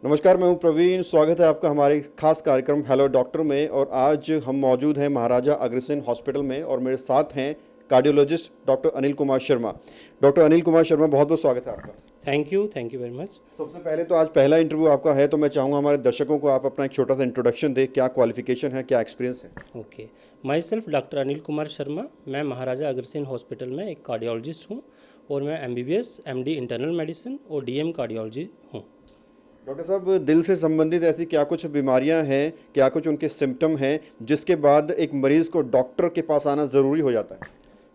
नमस्कार, मैं हूं प्रवीण। स्वागत है आपका हमारे खास कार्यक्रम हेलो डॉक्टर में। और आज हम मौजूद हैं महाराजा अग्रसेन हॉस्पिटल में और मेरे साथ हैं cardiologist doctor Anil Kumar Sharma. Doctor Anil Kumar Sharma, बहुत बहुत स्वागत है आपका। Thank you very much. सबसे पहले तो आज पहला इंटरव्यू आपका है, तो मैं चाहूँगा हमारे दर्शकों को आप अपना एक छोटा सा इंट्रोडक्शन दें। क्या क्वालिफिकेशन है, क्या एक्सपीरियंस है? Okay, my self doctor Anil Kumar Sharma. मैं महाराजा अग्रसेन हॉस्पिटल में एक कार्डियोलॉजिस्ट हूँ और मैं MBBS MD इंटरनल मेडिसिन और DM कार्डियोलॉजी हूँ। डॉक्टर साहब, दिल से संबंधित ऐसी क्या कुछ बीमारियां हैं, क्या कुछ उनके सिम्टम हैं जिसके बाद एक मरीज़ को डॉक्टर के पास आना ज़रूरी हो जाता है?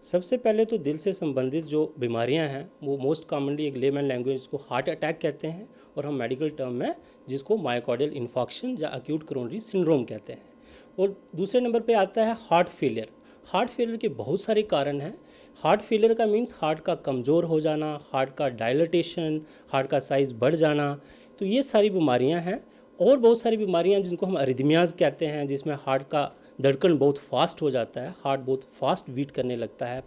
सबसे पहले तो दिल से संबंधित जो बीमारियां हैं वो मोस्ट कॉमनली एक लेमैन लैंग्वेज जिसको हार्ट अटैक कहते हैं और हम मेडिकल टर्म में जिसको मायोकार्डियल इन्फॉक्शन या एक्यूट कोरोनरी सिंड्रोम कहते हैं। और दूसरे नंबर पे आता है हार्ट फेलियर। हार्ट फेलियर के बहुत सारे कारण हैं। हार्ट फेलियर का मीन्स हार्ट का कमज़ोर हो जाना, हार्ट का डायलिटेशन, हार्ट का साइज़ बढ़ जाना। तो ये सारी बीमारियां हैं। और बहुत सारी बीमारियां जिनको हम अरिथमियाज कहते हैं, जिसमें हार्ट का धड़कन बहुत फास्ट हो जाता है, हार्ट बहुत फास्ट बीट करने लगता है,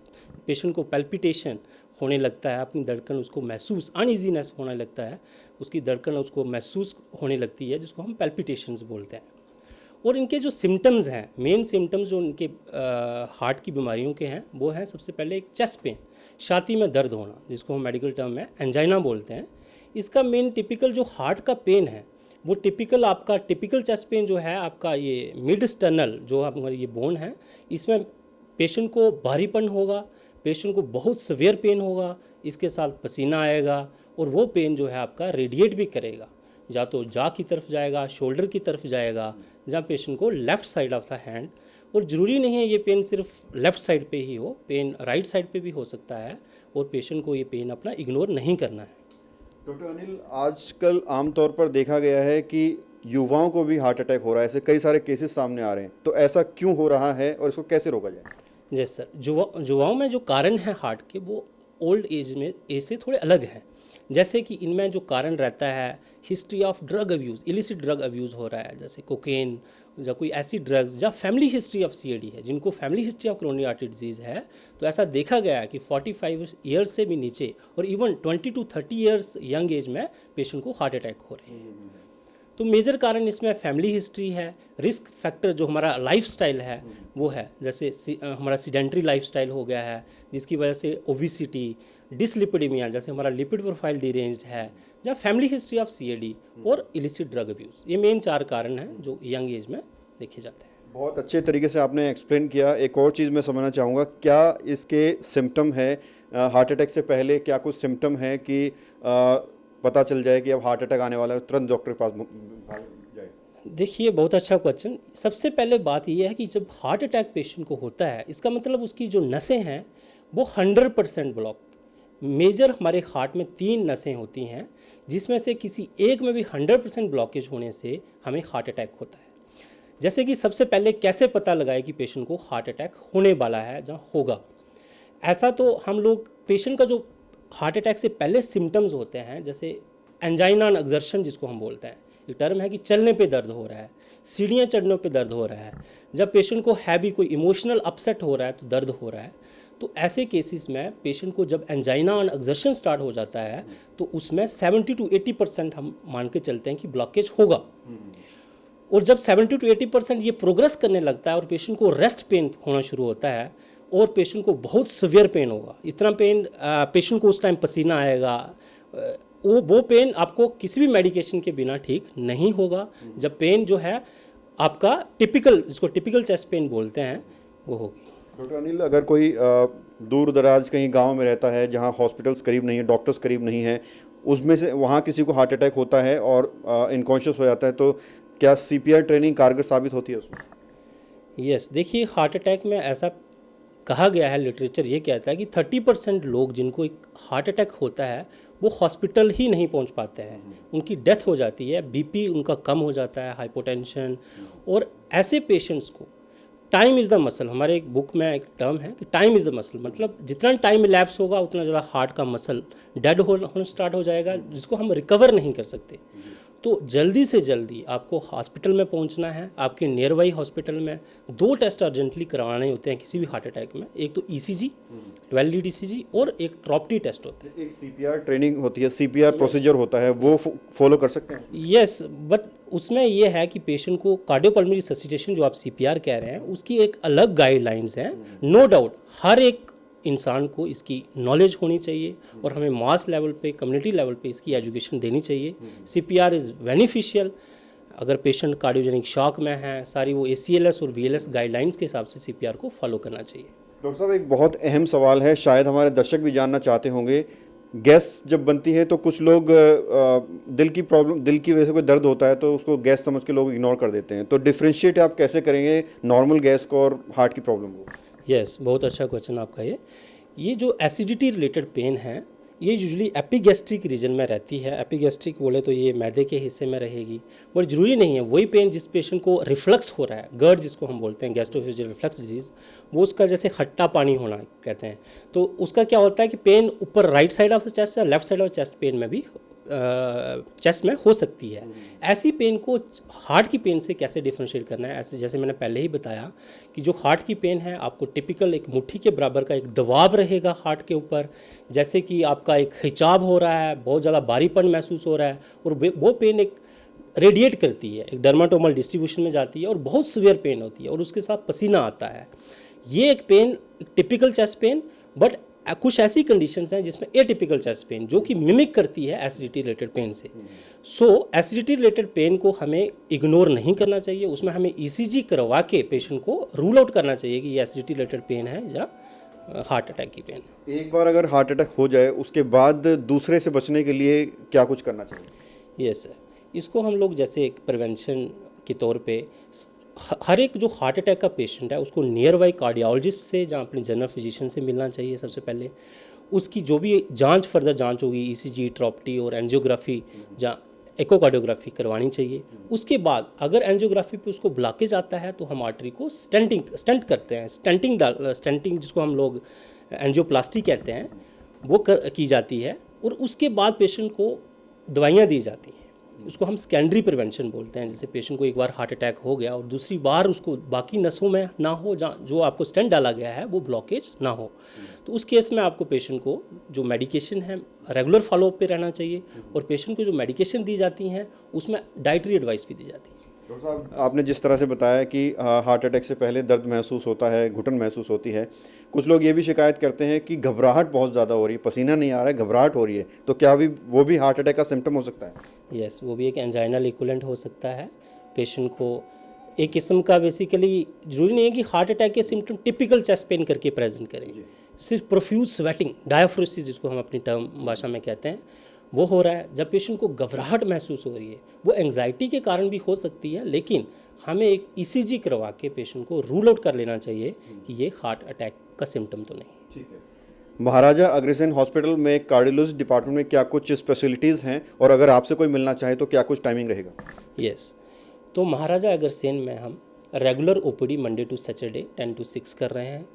पेशेंट को पैल्पिटेशन होने लगता है, अपनी धड़कन उसको महसूस अनइजीनेस होने लगता है, उसकी धड़कन उसको महसूस होने लगती है, जिसको हम पैल्पिटेशंस बोलते हैं। और इनके जो सिम्टम्स हैं, मेन सिम्टम्स जो इनके हार्ट की बीमारियों के हैं वो हैं सबसे पहले एक चेस्ट पेन, छाती में दर्द होना, जिसको हम मेडिकल टर्म में एंजाइना बोलते हैं। इसका मेन टिपिकल जो हार्ट का पेन है वो टिपिकल चेस्ट पेन जो है आपका ये मिड स्टर्नल जो हमारा ये बोन है, इसमें पेशेंट को भारीपन होगा, पेशेंट को बहुत सीवियर पेन होगा, इसके साथ पसीना आएगा और वो पेन जो है आपका रेडिएट भी करेगा, या तो जा की तरफ जाएगा, शोल्डर की तरफ जाएगा, जहाँ पेशेंट को left side of the hand. और ज़रूरी नहीं है ये पेन सिर्फ लेफ़्ट साइड पे ही हो, पेन राइट साइड पे भी हो सकता है और पेशेंट को ये पेन अपना इग्नोर नहीं करना है। डॉक्टर अनिल, आजकल आमतौर पर देखा गया है कि युवाओं को भी हार्ट अटैक हो रहा है, ऐसे कई सारे केसेस सामने आ रहे हैं, तो ऐसा क्यों हो रहा है और इसको कैसे रोका जाए? जैसे सर, युवाओं में जो कारण हैं हार्ट के वो ओल्ड एज से थोड़े अलग हैं। जैसे कि इनमें जो कारण रहता है history of drug abuse, illicit drug abuse हो रहा है, जैसे कोकेन या कोई ऐसी ड्रग्स, या फैमिली हिस्ट्री ऑफ CAD है, जिनको family history of coronary artery disease है। तो ऐसा देखा गया है कि 45 ईयर्स से भी नीचे और even 20 to 30 years young age में पेशेंट को हार्ट अटैक हो रहे हैं। तो मेजर कारण इसमें फैमिली हिस्ट्री है, रिस्क फैक्टर जो हमारा लाइफस्टाइल है वो है, जैसे हमारा सीडेंट्री लाइफस्टाइल हो गया है, जिसकी वजह से ओबिसिटी, डिसलिपिडीमिया, जैसे हमारा लिपिड प्रोफाइल डिरेंज्ड है, या फैमिली हिस्ट्री ऑफ CAD और इलिसिट ड्रग अब्यूज़। ये मेन 4 कारण हैं जो यंग एज में देखे जाते हैं। बहुत अच्छे तरीके से आपने एक्सप्लेन किया। एक और चीज़ मैं समझना चाहूँगा, क्या इसके सिम्टम है हार्ट अटैक से पहले क्या कुछ सिम्टम है कि पता चल जाए कि अब हार्ट अटैक आने वाला है, तुरंत डॉक्टर के पास भाग जाए? देखिए, बहुत अच्छा क्वेश्चन। सबसे पहले बात यह है कि जब हार्ट अटैक पेशेंट को होता है, इसका मतलब उसकी जो नसें हैं वो 100% ब्लॉक। मेजर हमारे हार्ट में 3 नसें होती हैं, जिसमें से किसी एक में भी 100% ब्लॉकेज होने से हमें हार्ट अटैक होता है। जैसे कि सबसे पहले कैसे पता लगाए कि पेशेंट को हार्ट अटैक होने वाला है जहाँ होगा, ऐसा तो हम लोग पेशेंट का जो हार्ट अटैक से पहले सिम्टम्स होते हैं, जैसे एंजाइना एक्सर्शन जिसको हम बोलते हैं, एक टर्म है कि चलने पे दर्द हो रहा है, सीढ़ियाँ चढ़ने पे दर्द हो रहा है, जब पेशेंट को हैवी कोई इमोशनल अपसेट हो रहा है तो दर्द हो रहा है। तो ऐसे केसेस में पेशेंट को जब एंजाइना और एक्सर्शन स्टार्ट हो जाता है तो उसमें 70 to 80% हम मान के चलते हैं कि ब्लॉकेज होगा। और जब 70 to 80% ये प्रोग्रेस करने लगता है और पेशेंट को रेस्ट पेन होना शुरू होता है और पेशेंट को बहुत सीवियर पेन होगा, इतना पेन पेशेंट को उस टाइम पसीना आएगा, वो पेन आपको किसी भी मेडिकेशन के बिना ठीक नहीं होगा। जब पेन जो है आपका जिसको टिपिकल चेस्ट पेन बोलते हैं वो होगी। डॉक्टर अनिल, अगर कोई दूर दराज कहीं गांव में रहता है जहां हॉस्पिटल्स करीब नहीं है, डॉक्टर्स करीब नहीं है, उसमें से वहां किसी को हार्ट अटैक होता है और इनकॉन्शियस हो जाता है, तो क्या CPR ट्रेनिंग कारगर साबित होती है उसमें? यस, देखिए, हार्ट अटैक में ऐसा कहा गया है, लिटरेचर ये कहता है कि 30% लोग जिनको एक हार्ट अटैक होता है वो हॉस्पिटल ही नहीं पहुंच पाते हैं, उनकी डेथ हो जाती है, BP उनका कम हो जाता है, हाइपोटेंशन। और ऐसे पेशेंट्स को टाइम इज़ द मसल, हमारे एक बुक में एक टर्म है कि टाइम इज़ द मसल, मतलब जितना टाइम इलैप्स होगा उतना ज़्यादा हार्ट का मसल डेड होना स्टार्ट हो जाएगा, जिसको हम रिकवर नहीं कर सकते। तो जल्दी से जल्दी आपको हॉस्पिटल में पहुंचना है, आपके नियर बाई हॉस्पिटल में 2 टेस्ट अर्जेंटली करवाने होते हैं किसी भी हार्ट अटैक में। एक तो ECG 12 लीड ECG और एक ट्रॉप्टी टेस्ट होता है। एक CPR ट्रेनिंग होती है, CPR प्रोसीजर होता है, वो फॉलो कर सकते हैं? यस, बट उसमें ये है कि पेशेंट को कार्डियोपल्मोनरी ससिटेशन जो आप CPR कह रहे हैं उसकी एक अलग गाइडलाइंस हैं। नो डाउट हर एक इंसान को इसकी नॉलेज होनी चाहिए और हमें मास लेवल पे, कम्युनिटी लेवल पे इसकी एजुकेशन देनी चाहिए। CPR is beneficial. अगर पेशेंट कार्डियोजेनिक शॉक में है, सारी वो ACLS और VLS गाइडलाइंस के हिसाब से CPR को फॉलो करना चाहिए। डॉक्टर साहब, एक बहुत अहम सवाल है, शायद हमारे दर्शक भी जानना चाहते होंगे। गैस जब बनती है तो कुछ लोग दिल की प्रॉब्लम, दिल की वजह से कोई दर्द होता है तो उसको गैस समझ के लोग इग्नोर कर देते हैं, तो डिफ्रेंशिएट आप कैसे करेंगे नॉर्मल गैस को और हार्ट की प्रॉब्लम को? यस, बहुत अच्छा क्वेश्चन आपका। ये जो एसिडिटी रिलेटेड पेन है ये यूजुअली एपिगैस्ट्रिक रीजन में रहती है। एपिगैस्ट्रिक बोले तो ये मैदे के हिस्से में रहेगी, बट ज़रूरी नहीं है। वही पेन जिस पेशेंट को रिफ्लक्स हो रहा है, GERD जिसको हम बोलते हैं, गैस्ट्रोफेजियल रिफ्लक्स डिजीज़, वो उसका जैसे खट्टा पानी होना कहते हैं, तो उसका क्या होता है कि पेन ऊपर right side of the chest या लेफ्ट साइड ऑफ चेस्ट पेन में भी चेस्ट में हो सकती है। ऐसी पेन को हार्ट की पेन से कैसे डिफ्रेंशिएट करना है, ऐसे जैसे मैंने पहले ही बताया कि जो हार्ट की पेन है आपको टिपिकल एक मुट्ठी के बराबर का एक दबाव रहेगा हार्ट के ऊपर, जैसे कि आपका एक खिंचाव हो रहा है, बहुत ज़्यादा भारीपन महसूस हो रहा है, और वो पेन एक रेडिएट करती है, एक डर्माटोमल डिस्ट्रीब्यूशन में जाती है और बहुत सीवियर पेन होती है और उसके साथ पसीना आता है। ये एक pain typical chest pain, but कुछ ऐसी कंडीशंस हैं जिसमें एटिपिकल चेस्ट पेन जो कि मिमिक करती है एसिडिटी रिलेटेड पेन से। सो एसिडिटी रिलेटेड पेन को हमें इग्नोर नहीं करना चाहिए, उसमें हमें ECG करवा के पेशेंट को रूल आउट करना चाहिए कि ये एसिडिटी रिलेटेड पेन है या हार्ट अटैक की पेन। एक बार अगर हार्ट अटैक हो जाए उसके बाद दूसरे से बचने के लिए क्या कुछ करना चाहिए? यस सर, इसको हम लोग जैसे एक प्रिवेंशन के तौर पे हर एक जो हार्ट अटैक का पेशेंट है उसको नियर बाई कार्डियोलॉजिस्ट से या अपने जनरल फिजिशियन से मिलना चाहिए सबसे पहले। उसकी जो भी जांच, फर्दर जांच होगी, ECG, ट्रॉप्टी और एंजियोग्राफी या एकोकार्डियोग्राफी करवानी चाहिए। उसके बाद अगर एंजियोग्राफी पे उसको ब्लॉकेज आता है तो हम आर्टरी को स्टेंट करते हैं। स्टेंटिंग जिसको हम लोग एंजियोप्लास्टी कहते हैं वो की जाती है, और उसके बाद पेशेंट को दवाइयाँ दी जाती हैं। उसको हम सेकेंडरी प्रिवेंशन बोलते हैं। जैसे पेशेंट को एक बार हार्ट अटैक हो गया और दूसरी बार उसको बाकी नसों में ना हो, जो आपको स्टेंट डाला गया है वो ब्लॉकेज ना हो, तो उस केस में आपको पेशेंट को जो मेडिकेशन है रेगुलर फॉलोअप पे रहना चाहिए, और पेशेंट को जो मेडिकेशन दी जाती हैं उसमें डाइटरी एडवाइस भी दी जाती है। डॉक्टर साहब, आपने जिस तरह से बताया कि हार्ट अटैक से पहले दर्द महसूस होता है, घुटन महसूस होती है, कुछ लोग ये भी शिकायत करते हैं कि घबराहट बहुत ज़्यादा हो रही है, पसीना नहीं आ रहा है, घबराहट हो रही है, तो क्या वो भी हार्ट अटैक का सिम्टम हो सकता है? यस, वो भी एक एंजाइनल इक्विवेलेंट हो सकता है। पेशेंट को एक किस्म का बेसिकली ज़रूरी नहीं है कि हार्ट अटैक के सिम्टम टिपिकल चेस्ट पेन करके प्रेजेंट करें। सिर्फ प्रोफ्यूज स्वेटिंग, डायफ्रोसिस जिसको हम अपनी टर्म भाषा में कहते हैं, वो हो रहा है। जब पेशेंट को घबराहट महसूस हो रही है, वो एंग्जाइटी के कारण भी हो सकती है, लेकिन हमें एक ECG करवा के पेशेंट को रूल आउट कर लेना चाहिए कि ये हार्ट अटैक का सिम्टम तो नहीं। ठीक है। महाराजा अग्रसेन हॉस्पिटल में कार्डियोलॉजी डिपार्टमेंट में क्या कुछ स्पेशलिटीज़ हैं, और अगर आपसे कोई मिलना चाहे तो क्या कुछ टाइमिंग रहेगा? यस, तो महाराजा अग्रसेन में हम regular OPD Monday to Saturday 10 to 6 कर रहे हैं।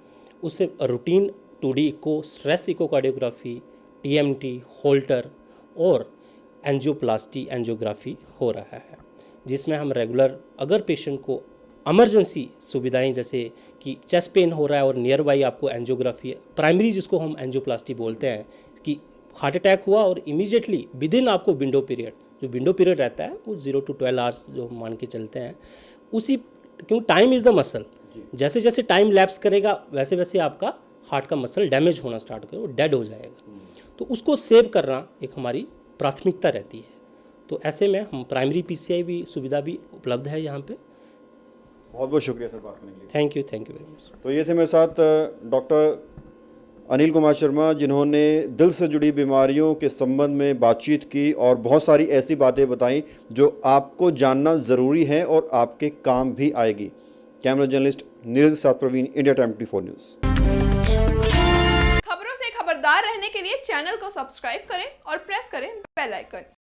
उससे routine 2D echo, stress echocardiography, TMT, Holter और एंजियोप्लास्टी एंजियोग्राफी हो रहा है, जिसमें हम रेगुलर अगर पेशेंट को इमरजेंसी सुविधाएं जैसे कि चेस्ट पेन हो रहा है और नियर बाई आपको एंजियोग्राफी, प्राइमरी जिसको हम एंजियोप्लास्टी बोलते हैं, कि हार्ट अटैक हुआ और इमीडिएटली विद इन आपको विंडो पीरियड, जो विंडो पीरियड रहता है वो 0 to 12 आवर्स जो हम मान के चलते हैं, उसी क्यों टाइम इज़ द मसल, जैसे जैसे टाइम लैप्स करेगा वैसे वैसे आपका हार्ट का मसल डैमेज होना स्टार्ट करेगा, वो डेड हो जाएगा, तो उसको सेव करना एक हमारी प्राथमिकता रहती है। तो ऐसे में हम प्राइमरी PCI भी सुविधा भी उपलब्ध है यहाँ पे। बहुत बहुत शुक्रिया सर बात करने के लिए। Thank you very much. तो ये थे मेरे साथ डॉक्टर अनिल कुमार शर्मा, जिन्होंने दिल से जुड़ी बीमारियों के संबंध में बातचीत की और बहुत सारी ऐसी बातें बताई जो आपको जानना ज़रूरी है और आपके काम भी आएगी। कैमरा जर्नलिस्ट नीरज साथ प्रवीण, इंडिया टाइम 24 न्यूज़। खबरों से खबरदार रहने के लिए चैनल को सब्सक्राइब करें और प्रेस करें बेल आइकन।